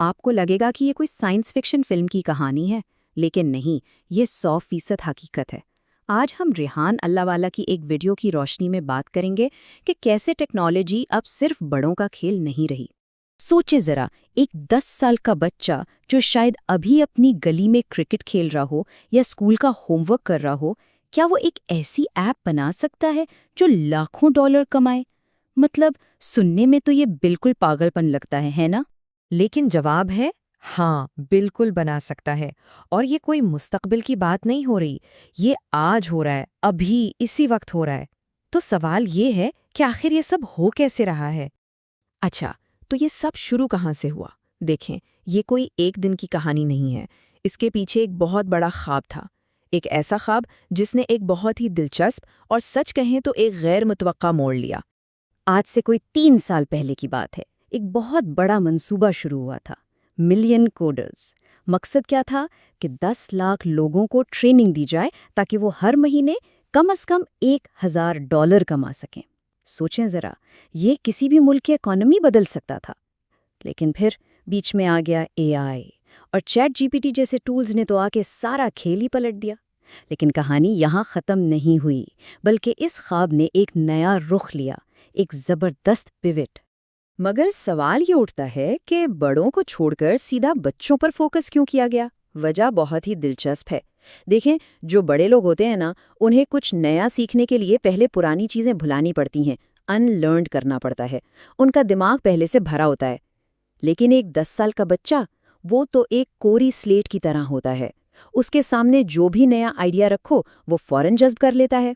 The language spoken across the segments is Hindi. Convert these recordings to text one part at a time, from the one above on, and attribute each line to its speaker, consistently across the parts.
Speaker 1: आपको लगेगा कि ये कोई साइंस फिक्शन फिल्म की कहानी है, लेकिन नहीं, ये 100% हकीकत है। आज हम रेहान अल्लाहवाला की एक वीडियो की रोशनी में बात करेंगे कि कैसे टेक्नोलॉजी अब सिर्फ बड़ों का खेल नहीं रही। सोचे जरा, एक 10 साल का बच्चा जो शायद अभी अपनी गली में क्रिकेट खेल रहा हो या स्कूल का होमवर्क कर रहा हो, क्या वो एक ऐसी ऐप बना सकता है जो लाखों डॉलर कमाए? मतलब सुनने में तो ये बिल्कुल पागलपन लगता है ना?
Speaker 2: लेकिन जवाब है हाँ, बिल्कुल बना सकता है। और ये कोई मुस्तकबिल की बात नहीं हो रही, ये आज हो रहा है, अभी इसी वक्त हो रहा है। तो सवाल ये है कि आखिर ये सब हो कैसे रहा है।
Speaker 1: अच्छा, तो ये सब शुरू कहाँ से हुआ? देखें, ये कोई एक दिन की कहानी नहीं है। इसके पीछे एक बहुत बड़ा ख्वाब था। एक ऐसा ख्वाब जिसने एक बहुत ही दिलचस्प और सच कहें तो एक गैर मुतवक्का मोड़ लिया। आज से कोई 3 साल पहले की बात है। एक बहुत बड़ा मंसूबा शुरू हुआ था, मिलियन कोडर्स। मकसद क्या था कि 10 लाख लोगों को ट्रेनिंग दी जाए ताकि वो हर महीने कम से कम $1000 कमा सकें। सोचें ज़रा, ये किसी भी मुल्क की इकॉनमी बदल सकता था। लेकिन फिर बीच में आ गया एआई और चैट जीपीटी जैसे टूल्स ने तो आके सारा खेल ही पलट दिया। लेकिन कहानी यहाँ ख़त्म नहीं हुई, बल्कि इस ख्वाब ने एक नया रुख लिया, एक ज़बरदस्त पिवट। मगर सवाल ये उठता है कि बड़ों को छोड़कर सीधा बच्चों पर फोकस क्यों किया गया? वजह बहुत ही दिलचस्प है। देखें, जो बड़े लोग होते हैं ना, उन्हें कुछ नया सीखने के लिए पहले पुरानी चीज़ें भुलानी पड़ती हैं, अनलर्नड करना पड़ता है। उनका दिमाग पहले से भरा होता है। लेकिन एक 10 साल का बच्चा, वो तो एक कोरी स्लेट की तरह होता है। उसके सामने जो भी नया आइडिया रखो, वो फौरन जज्ब कर लेता है।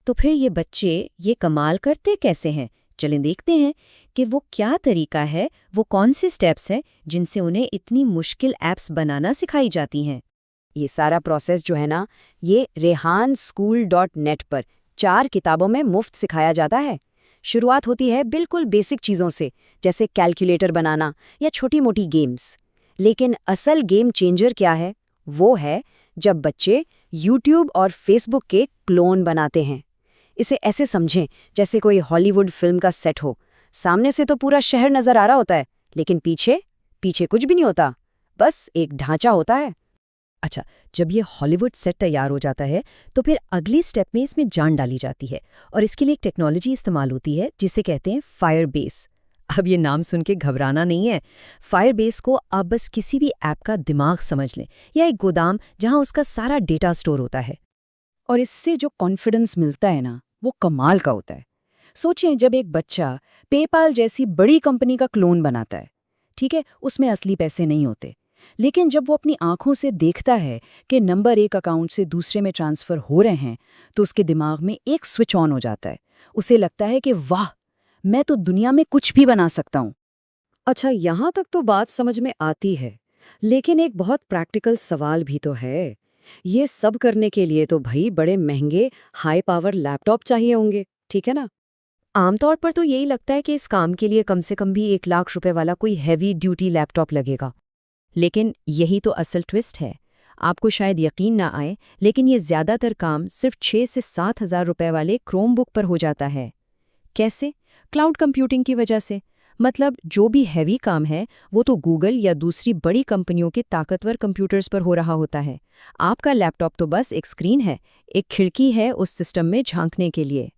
Speaker 1: तो फिर ये बच्चे ये कमाल करते कैसे हैं? चलें देखते हैं कि वो क्या तरीका है, वो कौन से स्टेप्स हैं जिनसे उन्हें इतनी मुश्किल ऐप्स बनाना सिखाई जाती हैं। ये सारा प्रोसेस जो है ना, ये rehanschool.net पर 4 किताबों में मुफ्त सिखाया जाता है। शुरुआत होती है बिल्कुल बेसिक चीज़ों से, जैसे कैलकुलेटर बनाना या छोटी-मोटी गेम्स। लेकिन असल गेम चेंजर क्या है? वो है जब बच्चे यूट्यूब और फेसबुक के क्लोन बनाते हैं। इसे ऐसे समझें जैसे कोई हॉलीवुड फिल्म का सेट हो। सामने से तो पूरा शहर नजर आ रहा होता है, लेकिन पीछे पीछे कुछ भी नहीं होता, बस एक ढांचा होता है। अच्छा, जब ये हॉलीवुड सेट तैयार हो जाता है, तो फिर अगली स्टेप में इसमें जान डाली जाती है और इसके लिए एक टेक्नोलॉजी इस्तेमाल होती है जिसे कहते हैं फायरबेस। अब ये नाम सुन के घबराना नहीं है। फायरबेस को आप बस किसी भी ऐप का दिमाग समझ लें, या एक गोदाम जहां उसका सारा डेटा स्टोर होता है। और इससे जो कॉन्फिडेंस मिलता है ना, वो कमाल का होता है। सोचें, जब एक बच्चा पेपाल जैसी बड़ी कंपनी का क्लोन बनाता है, ठीक है, उसमें असली पैसे नहीं होते, लेकिन जब वो अपनी आंखों से देखता है कि नंबर एक अकाउंट से दूसरे में ट्रांसफर हो रहे हैं, तो उसके दिमाग में एक स्विच ऑन हो जाता है। उसे लगता है कि वाह, मैं तो दुनिया में कुछ भी बना सकता हूँ।
Speaker 2: अच्छा, यहाँ तक तो बात समझ में आती है, लेकिन एक बहुत प्रैक्टिकल सवाल भी तो है। ये सब करने के लिए तो भाई बड़े महंगे हाई पावर लैपटॉप चाहिए होंगे, ठीक है ना? आमतौर पर तो यही लगता है कि इस काम के लिए कम से कम भी 1 लाख रुपए वाला कोई हैवी ड्यूटी लैपटॉप लगेगा।
Speaker 1: लेकिन यही तो असल ट्विस्ट है। आपको शायद यकीन ना आए, लेकिन ये ज़्यादातर काम सिर्फ 6 से 7 हज़ार रुपए वाले क्रोमबुक पर हो जाता है। कैसे? क्लाउड कंप्यूटिंग की वजह से। मतलब जो भी हैवी काम है, वो तो गूगल या दूसरी बड़ी कंपनियों के ताकतवर कंप्यूटर्स पर हो रहा होता है। आपका लैपटॉप तो बस एक स्क्रीन है, एक खिड़की है उस सिस्टम में झांकने के लिए।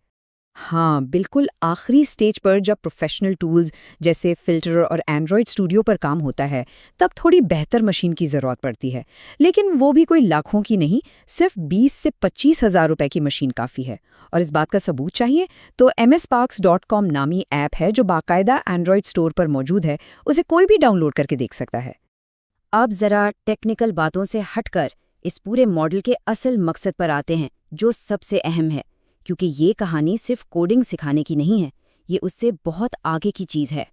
Speaker 1: हाँ, बिल्कुल आखिरी स्टेज पर जब प्रोफेशनल टूल्स जैसे फ़िल्टर और एंड्रॉयड स्टूडियो पर काम होता है, तब थोड़ी बेहतर मशीन की ज़रूरत पड़ती है। लेकिन वो भी कोई लाखों की नहीं, सिर्फ 20 से 25 हज़ार रुपए की मशीन काफ़ी है। और इस बात का सबूत चाहिए तो msparks.com नामी ऐप है जो बाकायदा एंड्रॉयड स्टोर पर मौजूद है, उसे कोई भी डाउनलोड करके देख सकता है। अब ज़रा टेक्निकल बातों से हटकर इस पूरे मॉडल के असल मकसद पर आते हैं, जो सबसे अहम है। क्योंकि ये कहानी सिर्फ कोडिंग सिखाने की नहीं है, ये उससे बहुत आगे की चीज़ है।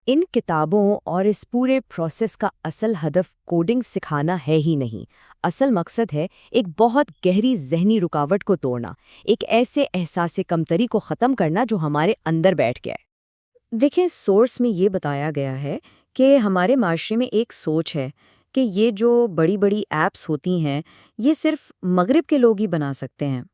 Speaker 2: इन किताबों और इस पूरे प्रोसेस का असल हदफ कोडिंग सिखाना है ही नहीं। असल मकसद है एक बहुत गहरी ज़हनी रुकावट को तोड़ना, एक ऐसे एहसास कमतरी को ख़त्म करना जो हमारे अंदर बैठ गया है। देखें, सोर्स में ये बताया गया है कि हमारे माशरे में एक सोच है कि ये जो बड़ी बड़ी ऐप्स होती हैं, ये सिर्फ मगरिब के लोग ही बना सकते हैं।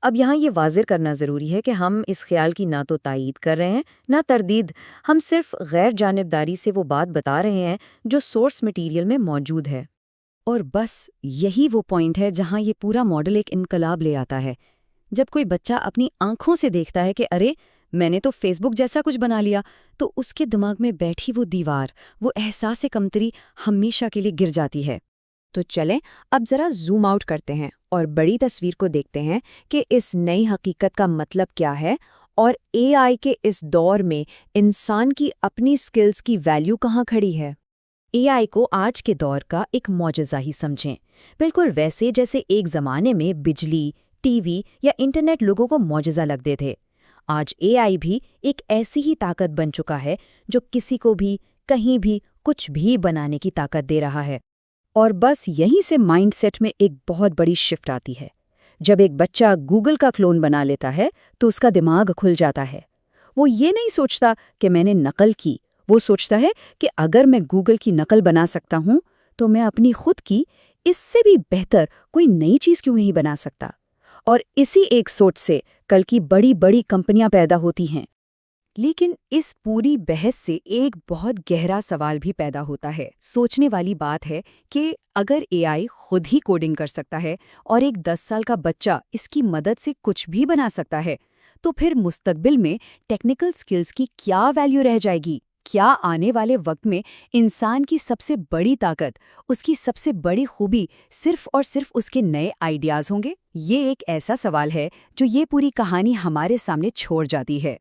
Speaker 2: अब यहाँ ये वाज़िर करना ज़रूरी है कि हम इस ख्याल की ना तो तायीद कर रहे हैं, ना तरदीद। हम सिर्फ गैर जानिबदारी से वो बात बता रहे हैं जो सोर्स मटेरियल में मौजूद है। और बस यही वो पॉइंट है जहाँ ये पूरा मॉडल एक इनकलाब ले आता है। जब कोई बच्चा अपनी आंखों से देखता है कि अरे मैंने तो फेसबुक जैसा कुछ बना लिया, तो उसके दिमाग में बैठी वो दीवार, वो एहसास कमतरी हमेशा के लिए गिर जाती है।
Speaker 1: तो चलें अब जरा जूम आउट करते हैं और बड़ी तस्वीर को देखते हैं कि इस नई हकीकत का मतलब क्या है और एआई के इस दौर में इंसान की अपनी स्किल्स की वैल्यू कहाँ खड़ी है।
Speaker 2: एआई को आज के दौर का एक मौजज़ा ही समझें, बिल्कुल वैसे जैसे एक ज़माने में बिजली, टीवी या इंटरनेट लोगों को मौजज़ा लगते थे। आज एआई भी एक ऐसी ही ताकत बन चुका है जो किसी को भी, कहीं भी, कुछ भी बनाने की ताकत दे रहा है। और बस यहीं से माइंडसेट में एक बहुत बड़ी शिफ्ट आती है। जब एक बच्चा गूगल का क्लोन बना लेता है तो उसका दिमाग खुल जाता है। वो ये नहीं सोचता कि मैंने नकल की, वो सोचता है कि अगर मैं गूगल की नकल बना सकता हूँ तो मैं अपनी खुद की इससे भी बेहतर कोई नई चीज़ क्यों नहीं बना सकता। और इसी एक सोच से कल की बड़ी बड़ी कंपनियां पैदा होती हैं। लेकिन इस पूरी बहस से एक बहुत गहरा सवाल भी पैदा होता है। सोचने वाली बात है कि अगर एआई खुद ही कोडिंग कर सकता है और एक 10 साल का बच्चा इसकी मदद से कुछ भी बना सकता है, तो फिर मुस्तकबिल में टेक्निकल स्किल्स की क्या वैल्यू रह जाएगी? क्या आने वाले वक्त में इंसान की सबसे बड़ी ताकत, उसकी सबसे बड़ी खूबी सिर्फ और सिर्फ उसके नए आइडियाज़ होंगे? ये एक ऐसा सवाल है जो ये पूरी कहानी हमारे सामने छोड़ जाती है।